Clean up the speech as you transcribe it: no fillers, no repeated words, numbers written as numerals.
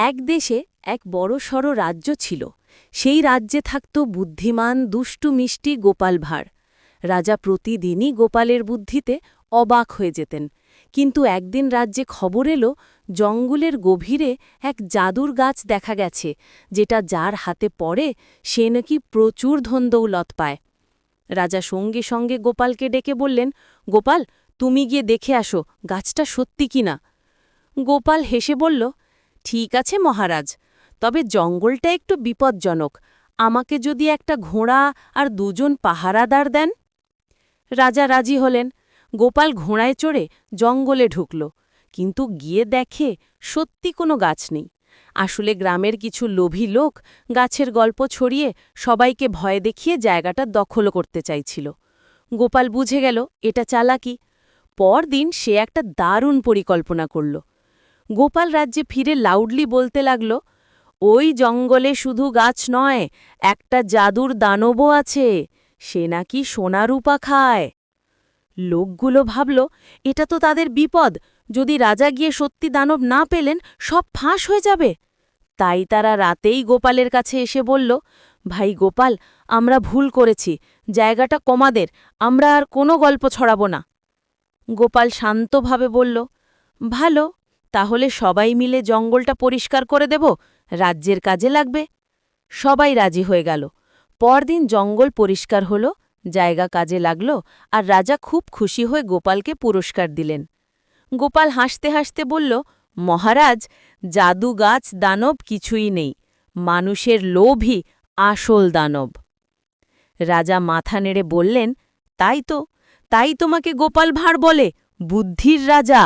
এক দেশে এক বড়সড় রাজ্য ছিল। সেই রাজ্যে থাকত বুদ্ধিমান দুষ্টু মিষ্টি গোপাল ভাঁড়। রাজা প্রতিদিনই গোপালের বুদ্ধিতে অবাক হয়ে যেতেন। কিন্তু একদিন রাজ্যে খবর এলো, জঙ্গলের গভীরে এক জাদুর গাছ দেখা গেছে, যেটা যার হাতে পড়ে সে নাকি প্রচুর ধনদৌলত পায়। রাজা সঙ্গে সঙ্গে গোপালকে ডেকে বললেন, গোপাল, তুমি গিয়ে দেখে আসো গাছটা সত্যি কিনা। গোপাল হেসে বলল, ঠিক আছে মহারাজ, তবে জঙ্গলটা একটু বিপজ্জনক। আমাকে যদি একটা ঘোড়া আর দুজন পাহারাদার দেন। রাজা রাজি হলেন। গোপাল ঘোড়ায় চড়ে জঙ্গলে ঢুকল, কিন্তু গিয়ে দেখে সত্যি কোনো গাছ নেই। আসলে গ্রামের কিছু লোভী লোক গাছের গল্প ছড়িয়ে সবাইকে ভয় দেখিয়ে জায়গাটা দখল করতে চাইছিল। গোপাল বুঝে গেল এটা চালাকি। পরদিন সে একটা দারুণ পরিকল্পনা করল। গোপাল রাজ্যে ফিরে লাউডলি বলতে লাগল, ওই জঙ্গলে শুধু গাছ নয়, একটা জাদুর দানবও আছে, সে নাকি সোনা রূপা খায়। লোকগুলো ভাবল, এটা তো তাদের বিপদ, যদি রাজা গিয়ে সত্যি দানব না পেলেন সব ফাঁস হয়ে যাবে। তাই তারা রাতেই গোপালের কাছে এসে বলল, ভাই গোপাল, আমরা ভুল করেছি, জায়গাটা কমাদের, আমরা আর কোনো গল্প ছড়াব না। গোপাল শান্তভাবে বলল, ভালো, তাহলে সবাই মিলে জঙ্গলটা পরিষ্কার করে দেব, রাজ্যের কাজে লাগবে। সবাই রাজি হয়ে গেল। পরদিন জঙ্গল পরিষ্কার হল, জায়গা কাজে লাগল, আর রাজা খুব খুশি হয়ে গোপালকে পুরস্কার দিলেন। গোপাল হাসতে হাসতে বলল, মহারাজ, জাদু গাছ দানব কিছুই নেই, মানুষের লোভই আসল দানব। রাজা মাথা নেড়ে বললেন, তাই তো, তাই তোমাকে গোপাল ভাঁড় বলে, বুদ্ধির রাজা।